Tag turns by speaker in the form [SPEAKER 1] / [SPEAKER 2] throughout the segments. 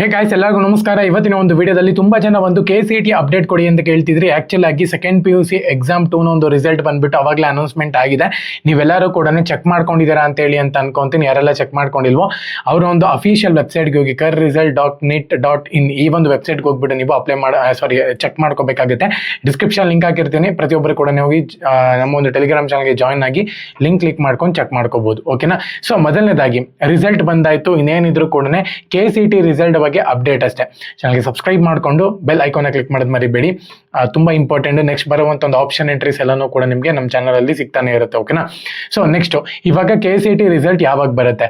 [SPEAKER 1] Hey guys, ಎಲ್ಲರಿಗೂ ನಮಸ್ಕಾರ. ಇವತ್ತಿನ ಒಂದು ವಿಡಿಯೋದಲ್ಲಿ ತುಂಬಾ ಜನ ಒಂದು KCET ಅಪ್ಡೇಟ್ ಕೊಡಿ ಅಂತ ಕೇಳ್ತಿದ್ರಿ. ಆಕ್ಚುಲ್ ಆಗಿ ಸೆಕೆಂಡ್ PUC ಎಕ್ಸಾಮ್ 2 ಒಂದು ರಿಸಲ್ಟ್ ಬಂದ್ಬಿಟ್ಟು ಅವಾಗಲೇ ಅನೌನ್ಸ್ಮೆಂಟ್ ಆಗಿದೆ. ನೀವೆಲ್ಲರೂ ಕೂಡ ಚೆಕ್ ಮಾಡ್ಕೊಂಡಿದ್ದೀರಾ ಅಂತ ಹೇಳಿ ಅಂತ ಅನ್ಕೊಂತೀನಿ. ಯಾರೆಲ್ಲ ಚೆಕ್ ಮಾಡ್ಕೊಂಡಿಲ್ವೋ ಅವರ ಒಂದು ಅಫಿಷಿಯಲ್ ವೆಬ್ಸೈಟ್ಗೆ ಹೋಗಿ karresult.nit.in ಈ ಒಂದು ವೆಬ್ಸೈಟ್ಗೆ ಹೋಗ್ಬಿಟ್ಟು ನೀವು ಚೆಕ್ ಮಾಡ್ಕೋಬೇಕಾಗುತ್ತೆ. ಡಿಸ್ಕ್ರಿಪ್ಷನ್ ಲಿಂಕ್ ಹಾಕಿರ್ತೀನಿ, ಪ್ರತಿಯೊಬ್ಬರು ಕೂಡ ಹೋಗಿ ನಮ್ಮ ಒಂದು ಟೆಲಿಗ್ರಾಮ್ ಚಾನಲ್ಗೆ ಜಾಯ್ನ್ ಆಗಿ ಲಿಂಕ್ ಕ್ಲಿಕ್ ಮಾಡ್ಕೊಂಡು ಚೆಕ್ ಮಾಡ್ಕೋಬಹುದು. ಓಕೆನಾ? ಸೊ ಮೊದಲನೇದಾಗಿ ರಿಸಲ್ಟ್ ಬಂದಾಯ್ತು. ಇನ್ನೇನಿದ್ರು ಕೂಡ KCET ರಿಸಲ್ಟ್ ಬಗ್ಗೆ ಅಪ್ಡೇಟ್ ಅಷ್ಟೇ. ಚಾನಲ್ಗೆ ಸಬ್ಸ್ಕ್ರೈಬ್ ಮಾಡಿಕೊಂಡು ಬೆಲ್ ಐಕಾನ್ ಕ್ಲಿಕ್ ಮಾಡೋದು ಮರಿಬೇಡಿ, ತುಂಬಾ ಇಂಪಾರ್ಟೆಂಟ್. ನೆಕ್ಸ್ಟ್ ಬರುವಂತ ಒಂದು ಆಪ್ಷನ್ ಎಂಟ್ರೀಸ್ ಎಲ್ಲಾನು ಕೂಡ ನಿಮಗೆ ನಮ್ಮ ಚಾನಲ್ ಅಲ್ಲಿ ಸಿಗ್ತಾನೆ ಇರುತ್ತೆ. ಓಕೆನಾ? ಸೊ ನೆಕ್ಸ್ಟ್ ಇವಾಗ KCET ರಿಸಲ್ಟ್ ಯಾವಾಗ ಬರುತ್ತೆ?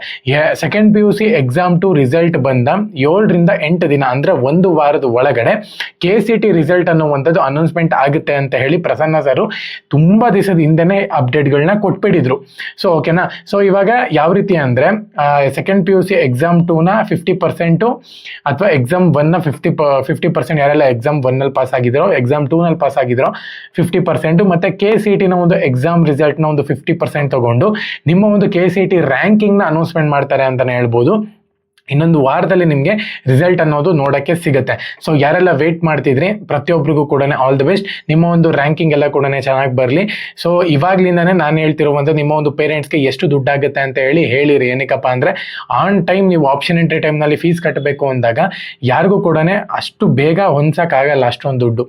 [SPEAKER 1] ಸೆಕೆಂಡ್ PUC ಎಕ್ಸಾಮ್ 2 ರಿಸಲ್ಟ್ ಬಂದ 7 ರಿಂದ 8 ದಿನ ಅಂದ್ರೆ ಒಂದು ವಾರದ ಒಳಗಡೆ KCET ರಿಸಲ್ಟ್ ಅನ್ನುವಂಥದ್ದು ಅನೌನ್ಸ್ಮೆಂಟ್ ಆಗುತ್ತೆ ಅಂತ ಹೇಳಿ ಪ್ರಸನ್ನ ಸರ್ ತುಂಬಾ ದಿವಸದ ಹಿಂದೆನೆ ಅಪ್ಡೇಟ್ಗಳನ್ನ ಕೊಟ್ಬಿಟ್ಟಿದ್ರು. ಸೊ ಓಕೆನಾ? ಸೊ ಇವಾಗ ಯಾವ ರೀತಿ ಅಂದ್ರೆ ಸೆಕೆಂಡ್ PUC ಎಕ್ಸಾಮ್ 2 ನ 50% ಅಥವಾ ಎಕ್ಸಾಮ್ 1 ನ 50% ಯಾರೆಲ್ಲ ಎಕ್ಸಾಮ್ 1 ನಲ್ಲಿ ಪಾಸ್ ಆಗಿದ್ರು, ಎಕ್ಸಾಮ್ 2 ನಲ್ಲಿ ಪಾಸ್ ಆಗಿದ್ರು 50%, ಮತ್ತೆ KCET ನ ಒಂದು ಎಕ್ಸಾಮ್ ರಿಸಲ್ಟ್ ನ ಒಂದು 50% ತಗೊಂಡು ನಿಮ್ಮ ಒಂದು KCET ರ್ಯಾಂಕಿಂಗ್ ನ ಅನೌನ್ಸ್ಮೆಂಟ್ ಮಾಡ್ತಾರೆ ಅಂತಾನೆ ಹೇಳ್ಬೋದು. ಇನ್ನೊಂದು ವಾರದಲ್ಲಿ ನಿಮಗೆ ರಿಸಲ್ಟ್ ಅನ್ನೋದು ನೋಡಕ್ಕೆ ಸಿಗುತ್ತೆ. ಸೊ ಯಾರೆಲ್ಲ ವೇಟ್ ಮಾಡ್ತಿದ್ರಿ ಪ್ರತಿಯೊಬ್ಬರಿಗೂ ಕೂಡ ಆಲ್ ದಿ ಬೆಸ್ಟ್. ನಿಮ್ಮ ಒಂದು ರ್ಯಾಂಕಿಂಗ್ ಎಲ್ಲ ಕೂಡ ಚೆನ್ನಾಗಿ ಬರಲಿ. ಸೊ ಇವಾಗ್ಲಿಂದಾನೇ ನಾನು ಹೇಳ್ತಿರುವಂಥ ನಿಮ್ಮ ಒಂದು ಪೇರೆಂಟ್ಸ್ಗೆ ಎಷ್ಟು ದುಡ್ಡಾಗುತ್ತೆ ಅಂತ ಹೇಳಿರಿ. ಏನಕ್ಕಪ್ಪ ಅಂದರೆ ಆನ್ ಟೈಮ್ ನೀವು ಆಪ್ಷನ್ ಎಂಟ್ರಿ ಟೈಮ್ನಲ್ಲಿ ಫೀಸ್ ಕಟ್ಟಬೇಕು ಅಂದಾಗ ಯಾರಿಗೂ ಕೂಡ ಅಷ್ಟು ಬೇಗ ಹೊಂದ್ಸೋಕ್ಕಾಗಲ್ಲ ಅಷ್ಟೊಂದು ದುಡ್ಡು.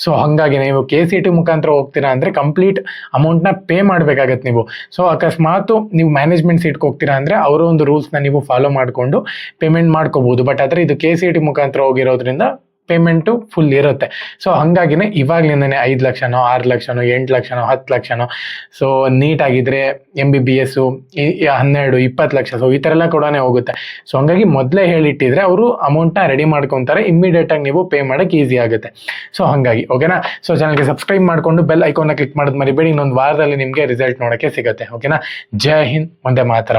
[SPEAKER 1] ಸೊ ಹಾಗಾಗಿ ನೀವು KCET ಮುಖಾಂತರ ಹೋಗ್ತೀರಾ ಅಂದರೆ ಕಂಪ್ಲೀಟ್ ಅಮೌಂಟ್ನ ಪೇ ಮಾಡಬೇಕಾಗತ್ತೆ ನೀವು. ಸೊ ಅಕಸ್ಮಾತ್ ನೀವು ಮ್ಯಾನೇಜ್ಮೆಂಟ್ ಸೀಟ್ಗೆ ಹೋಗ್ತೀರಾ ಅಂದರೆ ಅವರ ಒಂದು ರೂಲ್ಸ್ನ ನೀವು ಫಾಲೋ ಮಾಡಿಕೊಂಡು ಪೇಮೆಂಟ್ ಮಾಡ್ಕೋಬಹುದು. ಬಟ್ ಆದರೆ ಇದು KCET ಮುಖಾಂತರ ಹೋಗಿರೋದ್ರಿಂದ ಪೇಮೆಂಟು ಫುಲ್ ಇರುತ್ತೆ. ಸೊ ಹಂಗಾಗಿನೇ ಇವಾಗ್ಲಿಂದನೇ 5 ಲಕ್ಷನೋ 6 ಲಕ್ಷನೋ 8 ಲಕ್ಷನೋ 10 ಲಕ್ಷನೋ, ಸೊ ನೀಟ್ ಆಗಿದ್ರೆ MBBS 12 20 ಲಕ್ಷ, ಸೊ ಈ ಥರ ಎಲ್ಲ ಕೂಡ ಹೋಗುತ್ತೆ. ಸೊ ಹಂಗಾಗಿ ಮೊದಲೇ ಹೇಳಿಟ್ಟಿದ್ರೆ ಅವರು ಅಮೌಂಟ್ನ ರೆಡಿ ಮಾಡ್ಕೊತಾರೆ, ಇಮ್ಮಿಡಿಯೇಟ್ ಆಗಿ ನೀವು ಪೇ ಮಾಡೋಕ್ಕೆ ಈಸಿ ಆಗುತ್ತೆ. ಸೊ ಹಂಗಾಗಿ ಓಕೆನಾ? ಸೊ ಚಾನಲ್ಗೆ ಸಬ್ಸ್ಕ್ರೈಬ್ ಮಾಡಿಕೊಂಡು ಬೆಲ್ ಐಕಾನ್ನ ಕ್ಲಿಕ್ ಮಾಡೋದು ಮರಿಬೇಡಿ. ಇನ್ನೊಂದು ವಾರದಲ್ಲಿ ನಿಮಗೆ ರಿಸಲ್ಟ್ ನೋಡೋಕ್ಕೆ ಸಿಗುತ್ತೆ. ಓಕೆನಾ? ಜೈ ಹಿಂದ್, ಒಂದೇ ಮಾತರಂ.